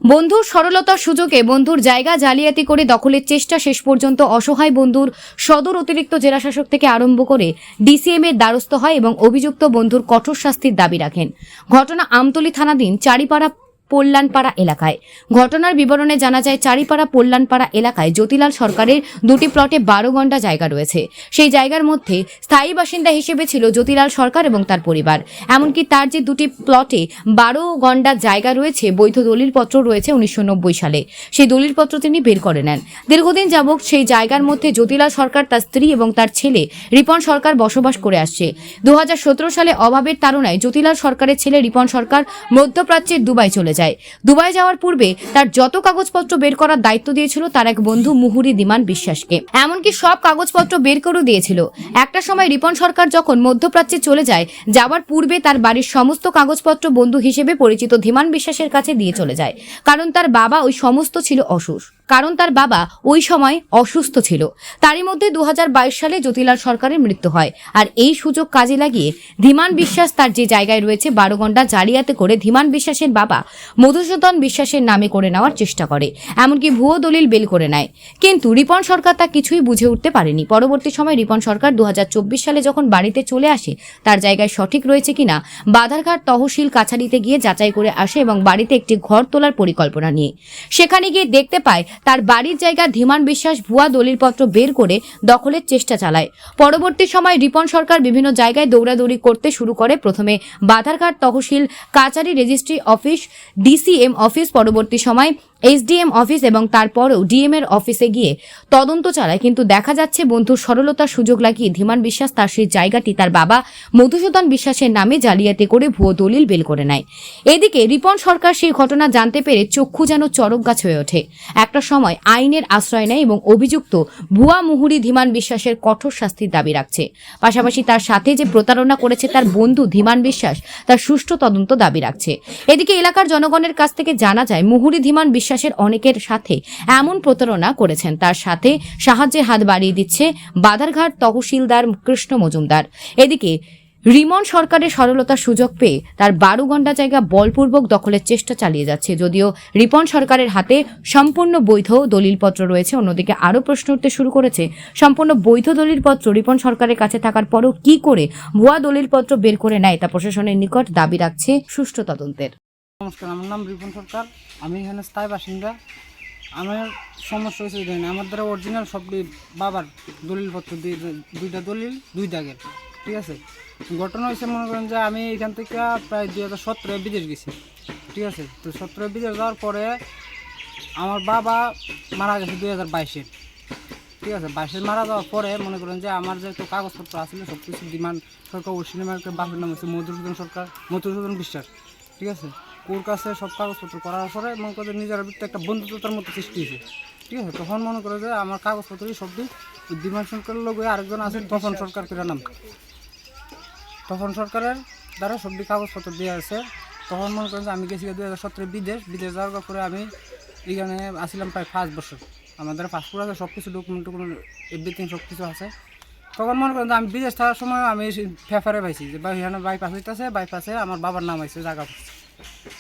বন্ধুর সরলতার সুযোগে বন্ধুর জায়গা জালিয়াতি করে দখলের চেষ্টা, শেষ পর্যন্ত অসহায় বন্ধুর সদর অতিরিক্ত জেলাশাসক থেকে আরম্ভ করে ডিসিএম এর দ্বারস্থ হয় এবং অভিযুক্ত বন্ধুর কঠোর শাস্তির দাবি রাখেন। ঘটনা আমতলী থানাধীন চারিপাড়া পোল্লানপাড়া এলাকায়। ঘটনার বিবরণে জানা যায়, চারিপাড়া পোল্লানপাড়া এলাকায় জ্যোতিলাল সরকারের দুটি প্লটে 12 গন্ডা জায়গা রয়েছে। সেই জায়গার মধ্যে স্থায়ী বাসিন্দা হিসেবে ছিল জ্যোতিলাল সরকার এবং তার পরিবার। এমনকি তার যে দুটি প্লটে 12 গন্ডা জায়গা রয়েছে, বৈধ দলিলপত্র রয়েছে 1990 সালে। সেই দলিলপত্র তিনি বের করে নেন। দীর্ঘদিন যাবৎ সেই জায়গার মধ্যে জ্যোতিলাল সরকার, তার স্ত্রী এবং তার ছেলে রিপন সরকার বসবাস করে আসছে। 2017 সালে অভাবের তাড়নায় জ্যোতিলাল সরকারের ছেলে রিপন সরকার মধ্যপ্রাচ্যের দুবাই চলে যায়। দুবাই যাওয়ার পূর্বে তার যত কাগজপত্র বের করার দায়িত্ব দিয়েছিল তার এক বন্ধু মুহুরী ধীমান বিশ্বাসকে। এমনকি সব কাগজপত্র বের করে দিয়েছিল। একটা সময় রিপন সরকার যখন মধ্যপ্রাচ্যে চলে যায়, যাওয়ার পূর্বে তার বাড়ির সমস্ত কাগজপত্র বন্ধু হিসেবে পরিচিত ধীমান বিশ্বাসের কাছে দিয়ে চলে যায়। কারণ তার বাবা ওই সময় অসুস্থ ছিল। তারই মধ্যে 2022 সালে জ্যোতিলাল সরকারের মৃত্যু হয়। আর এই সুযোগ কাজে লাগিয়ে ধীমান বিশ্বাস তার যে জায়গায় রয়েছে 12 গন্ডা জালিয়াতি করে ধীমান বিশ্বাসের বাবা মধুসূদন বিশ্বাসের নামে করে নেওয়ার চেষ্টা করে। এমনকি ভুয়ো দলিল বের করে নেয়। কিন্তু রিপন সরকার তা কিছুই বুঝে উঠতে পারেনি। পরবর্তী সময় রিপন সরকার 2024 সালে যখন বাড়িতে চলে আসে, তার জায়গায় সঠিক রয়েছে কিনা বাধারঘাট তহসিল কাছারিতে গিয়ে যাচাই করে আসে এবং বাড়িতে একটি ঘর তোলার পরিকল্পনা নিয়ে সেখানে গিয়ে দেখতে পায় তার বাড়ির জায়গা ধীমান বিশ্বাস ভুয়া দলিলপত্র বের করে দখলের চেষ্টা চালায়। পরবর্তী সময় রিপন সরকার বিভিন্ন জায়গায় দৌড়াদৌড়ি করতে শুরু করে। প্রথমে বাধারঘাট তহসিল কাছারি রেজিস্ট্রি অফিস, ডিসিএম অফিস, পরবর্তী সময় এসডিএম অফিস এবং তারপরেও ডিএম এর অফিসে গিয়ে তদন্ত চালায়। কিন্তু দেখা যাচ্ছে বন্ধুর সরলতার সুযোগ লাগিয়ে ধীমান বিশ্বাস তার সেই জায়গাটি তার বাবা মধুসূদন বিশ্বাসের নামে জালিয়াতি করে ভুয়ো দলিল বের করে নেয়। এদিকে রিপন সরকার সেই ঘটনা জানতে পেরে চক্ষু যেন চড়ক গাছ হয়ে ওঠে। একটা সময় আইনের আশ্রয় নেয় এবং অভিযুক্ত ভুয়া মুহুরী ধীমান বিশ্বাসের কঠোর শাস্তির দাবি রাখছে। পাশাপাশি তার সাথে যে প্রতারণা করেছে তার বন্ধু ধীমান বিশ্বাস, তার সুষ্ঠু তদন্ত দাবি রাখছে। এদিকে এলাকার জনগণের কাছ থেকে জানা যায়, মুহুরী ধীমান বিশ্বাসের অনেকের সাথে এমন প্রতারণা করেছেন। তার সাথে সাহায্যের হাত বাড়িয়ে দিচ্ছে বাধারঘাট তহসিলদার কৃষ্ণ মজুমদার। এদিকে রিমন সরকারের সরলতার সুযোগ পেয়ে তার 12 গন্ডা জায়গা বলপূর্বক দখলের চেষ্টা চালিয়ে যাচ্ছে। যদিও রিপন সরকারের হাতে সম্পূর্ণ বৈধ দলিলপত্র রয়েছে, অন্যদিকে আরও প্রশ্ন উঠতে শুরু করেছে, সম্পূর্ণ বৈধ দলিলপত্র রিপন সরকারের কাছে থাকার পরও কি করে ভুয়া দলিলপত্র বের করে নেয়, তা প্রশাসনের নিকট দাবি রাখছে সুষ্ঠু তদন্তের। নমস্কার, আমার নাম রিপন সরকার। আমি এখানে স্থায়ী বাসিন্দা। আমার সমস্যা হয়েছে জানি আমার দ্বারা অরিজিনাল সব বাবার দলিলপত্র দিয়ে, দুইটা দলিল দুই দাগের, ঠিক আছে। ঘটনা হয়েছে, মনে করেন যে আমি এখান থেকে প্রায় 2017 বিদেশ গেছি, ঠিক আছে। তো 17 বিদেশ যাওয়ার পরে আমার বাবা মারা গেছে 2022-এ, ঠিক আছে। 22-এ মারা যাওয়ার পরে মনে করেন যে আমার যেহেতু কাগজপত্র আসলে সব কিছু ডিমান্ড সরকার, ওই সিনেমার বাপের নাম হচ্ছে মধুসূদন বিশ্বাস, ঠিক আছে। ওর কাছে সব কাগজপত্র করার পরে মনে করে নিজের ভিতরে একটা বন্ধুত্বতার মতো সৃষ্টি হয়েছে, ঠিক আছে। তখন মনে করে যে আমার কাগজপত্রই সব ডিমান্ড সরকারের লোক আরেকজন আছে তপন সরকার করে নাম, তপন সরকারের দ্বারা সব কাগজপত্র দেওয়া আছে। তখন মনে করেন যে আমি গেছি 2017 বিদেশ যাওয়ার পরে আমি এখানে আসছিলাম প্রায় 5 বছর। আমাদের পাসপোর্ট আছে, সব কিছু ডকুমেন্ট এভরিথিং সব কিছু আছে। তখন মনে করেন যে আমি বিদেশ থাকার সময় আমি পেপারে পাইছি যে এখানে বাইপাস হইতেছে, বাইপাসে আমার বাবার নাম আছে জায়গা।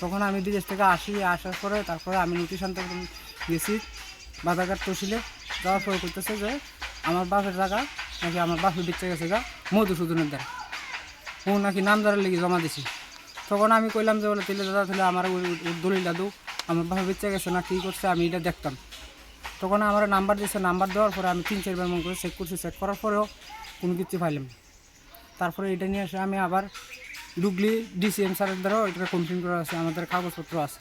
তখন আমি বিদেশ থেকে আসার পরে তারপরে আমি নোটিশ আনতে গেছি বাজারঘাট তহসিলে। যাওয়ার পরে করতেছে যে আমার বাপের জায়গা নাকি আমার বাপের বেঁচে গেছে গা মধুসূদনের দ্বারা, ও নাকি নামদারের লেগে জমা দিছি। তখন আমি কইলাম যে বলে তেলে দাদা তাহলে আমার দলিলটা দৌ, আমার বাপের বেঁচে গেছে না কী করছে আমি এটা দেখতাম। তখন আমার নাম্বার দিয়েছে, নাম্বার দেওয়ার পরে আমি 3-4 বার মনে করে চেক করছি, চেক করার পরেও কোনো কিছু পাইলাম। তারপরে এটা নিয়ে এসে আমি আবার ডুগলি ডিসিএম স্যারের দ্বারাও এটা কমপ্লেন করা আছে, আমাদের কাগজপত্র আছে।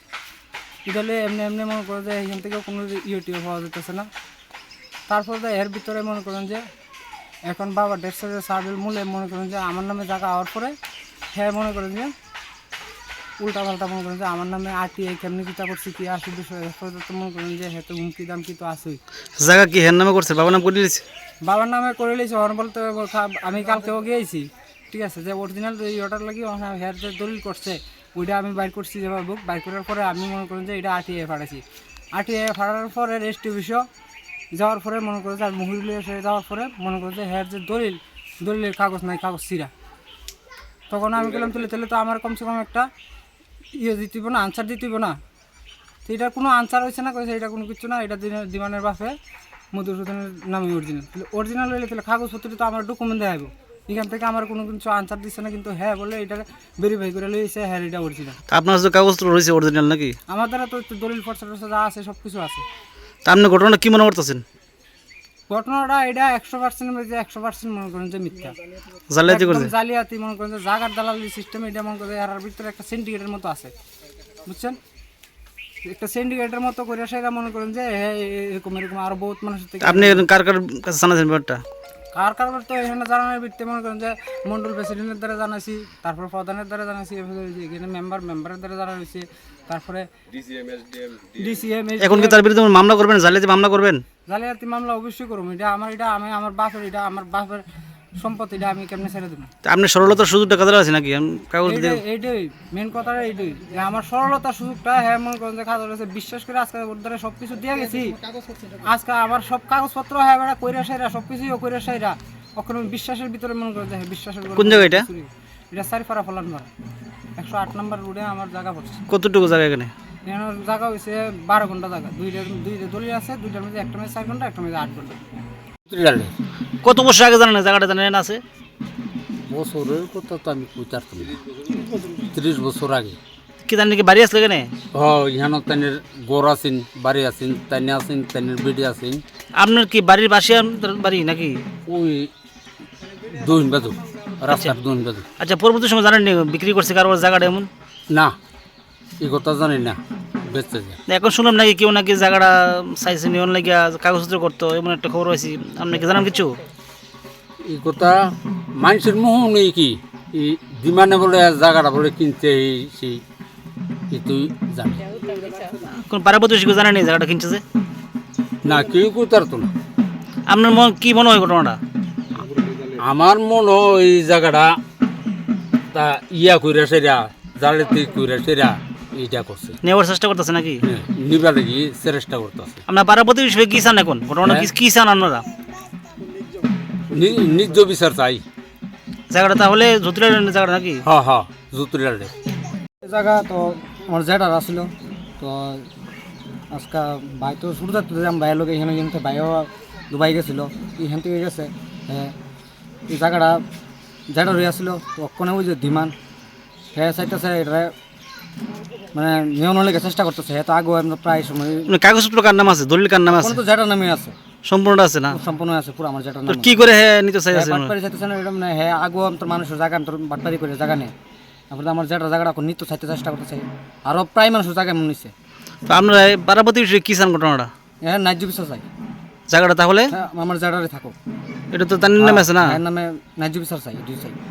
তাহলে এমনি মনে করেন যে এখান থেকেও কোনো ইউটিউব পাওয়া যেতেছে না। তারপরে এর ভিতরে মনে করেন যে এখন বাবা 150 সার্ভের মূল্যে মনে করেন যে আমার নামে জায়গা হওয়ার পরে হ্যাঁ মনে করেন যে উল্টা পাল্টা মনে করেন যে আমার নামে আরটিআই কেমনি কিতা করছি কি আসে বিষয় তো মনে করেন যে হ্যাঁ তো হুমকি দাম কি তো আসেই। জায়গা কি হ্যার নামে করছে, বাবার নাম করে দিয়েছে? বাবার নামে করে নিয়েছি, ওর বলতে আমি কালকেও গিয়েছি, ঠিক আছে। যে অরিজিনাল ওটার লাগি হ্যার যে দলিল করছে ওইটা আমি বাইর করছি, যেভাবে বুক বাইর করার পরে আমি মনে করেন যে এটা আরটিআই ফাটাইছি। আরটিআই ফাটানোর পরে রেজিস্ট্রি অফিসে যাওয়ার পরে মনে করে যে আর মহিলা এসে যাওয়ার পরে মনে করে যে হ্যার যে দলিলের কাগজ নাই, কাগজ ছিঁড়া। তখন আমি গেলাম তাহলে তো আমার কমসে কম একটা দিতে না, আনসার দিতে না। তো এটা কোনো আনসার হয়েছে না, কইছে এটা কোনো কিছু না, এটা দিমানের বাপে মধুসূদনের নামে অরিজিনাল। তাহলে অরিজিনাল হইলে তাহলে কাগজপত্র তো আমার ডকুমেন্ট দেখাইব, এখান থেকে আমার কোনো কিছু আনসার দিচ্ছে না, কিন্তু হ্যাঁ বলে এটা ভেরিফাই করে লইছে, হ্যাঁ এটা অরিজিনাল। তা আপনার যে কাগজপত্র রয়েছে অরিজিনাল নাকি? আমার দ্বারা তো দলিল ফর্সা যা আছে সব কিছু আছে। তা আপনি ঘটনাটা কি মনে করতেছেন? ঘটনাটা এটা 100% 100% মনে করেন যে মিথ্যা, জালিয়াতি করছে? একদম জালিয়াতি মনে করেন যে জাগার দালালি সিস্টেম, এটা মনে করেন এর ভিতরে একটা সিন্ডিকেটের মতো আছে, বুঝছেন? একটা সিন্ডিকেটের মতো করে সেটা মনে করেন যে হ্যাঁ এরকম এরকম আরো বহুত মানুষের থেকে। আপনি কার কার কাছে জানাছেন ব্যাপারটা? কার কারবার তো এখানে জানানোর ভিত্তিতে মনে করেন যে মন্ডল প্রেসিডেন্টের দ্বারা জানাইছি, তারপর প্রধানের দ্বারা জানাইছি, এখানে মেম্বারের দ্বারা জানা হয়েছে, তারপরে ডিসিএম। এখন কি তার বিরুদ্ধে মামলা করবেন, জালিয়াতি মামলা করবেন? জালিয়াতি মামলা অবশ্যই করবো, এটা আমি আমার বাপের সম্পত্তি, এটা আমি কেমনে ছেড়ে দেবো? তা আপনি সরলতার সুযোগটা কাজে লাগাচ্ছেন নাকি? কাগজ দিয়ে এইটাই মেন কথা, এইটাই যে আমার সরলতার সুযোগটা হ্যাঁ মনে করেন যে খাতা রয়েছে, বিশ্বাস করে আজকে ওর দ্বারা সব কিছু দিয়ে গেছি, আজকে আবার সব কাগজপত্র হ্যাঁ বেড়া কইরা সাইরা সব কিছুই কইরা সাইরা, ওখানে আমি বিশ্বাসের ভিতরে মনে করেন যে বিশ্বাসের। কোন জায়গা এটা? এটা সারিপাড়া ফলানপাড়া 108 নম্বর রোডে আমার জায়গা পড়ছে। কতটুকু জায়গা এখানে? এখানে জায়গা হয়েছে 12 ঘন্টা জায়গা, দুইটা দলিল আছে, দুইটার মধ্যে একটা মধ্যে 4 ঘন্টা, একটা মধ্যে 8 ঘন্টা। কত বছর আগে জানেন জায়গাটা জানেন আছে? বছরের কথা তো আমি কইতার না, 30 বছর আগে। কি জানেন কি বাড়ি আসলে এখানে? ইহানো তাইনের গোর আছেন, বাড়ি আছেন, তাইনে আছেন, তাইনের বেডি আছেন। আপনার কি বাড়ির পাশে আপনার বাড়ি নাকি? ওই দুইন বাজু, রাস্তার দুইন বাজু। আচ্ছা, পরবর্তী সময় জানেন নি বিক্রি করছে কারোর জায়গাটা এমন? না, এই কথা জানি না, বেচতে যায়। এখন শুনলাম নাকি কেউ নাকি জায়গাটা চাইছে নিয়ন লাগে কাগজপত্র করতো, এমন একটা খবর হয়েছে। আপনি কি জানেন কিছু? এই কথা মানুষের মুহ নেই কি, এই দিমানে বলে জায়গাটা বলে কিনতে সেই তুই জানি কোন পাড়া প্রতিবেশী কেউ জানেনি জায়গাটা কিনছে যে? না, কেউ কইতার তো না। আপনার কি মনে হয় ঘটনাটা? আমার মনে হয় এই জায়গাটা তা ইয়া কইরা সেরা, জালেতে কইরা সেরা এইটা করছে, নেওয়ার চেষ্টা করতেছে নাকি? নিবা লাগি চেষ্টা করতেছে। আপনার পাড়া প্রতিবেশী কি চান এখন? ঘটনাটা কি চান আপনারা? নিজ বিচার চাই জায়গাটা তাহলে জটিলের জায়গাটা নাকি? হ্যাঁ জুতুরিয়াল রে জায়গা তো আমার জেঠার আসলো, তো আজকে ভাই তো শুরু থাকতো যে আমার ভাইয়ের লোক এখানে কিন্তু ভাইও দুবাই গেছিলো, এখান থেকে গেছে। হ্যাঁ, এই জায়গাটা জেঠার হয়ে আসলো, তো ওখানে ওই যে ডিমান্ড হ্যাঁ চাইতেছে, এটা মানে নিয়ম লেগে চেষ্টা করতেছে। হ্যাঁ, তো আগে প্রায় সময় কাগজপত্র কার নাম আছে, দলিল কার নাম আছে? তো জেঠার নামে আছে, সম্পূর্ণটা আছে না? সম্পূর্ণ আছে পুরো আমার জেঠার তো নামে। কি করে হ্যাঁ নিতে চাইছে? বাটপাড়ি চাইতেছে না, এটা মানে হ্যাঁ আগে তো মানুষের জায়গা আমি তোর বাটপাড়ি করে জায়গা নেই, তারপরে আমার জেঠার জায়গাটা এখন নিত্য চাইতে চেষ্টা করতেছে, আরও প্রায় মানুষের জায়গা এমন নিচ্ছে। তো আপনারা পাড়া প্রতিবেশী কি চান ঘটনাটা? হ্যাঁ, ন্যায্য বিচার চাই জায়গাটা তাহলে? হ্যাঁ, আমার জেঠারে থাকো, এটা তো তার নামে আছে না? এর নামে ন্যায্য বিচার চাই, এটাই চাই।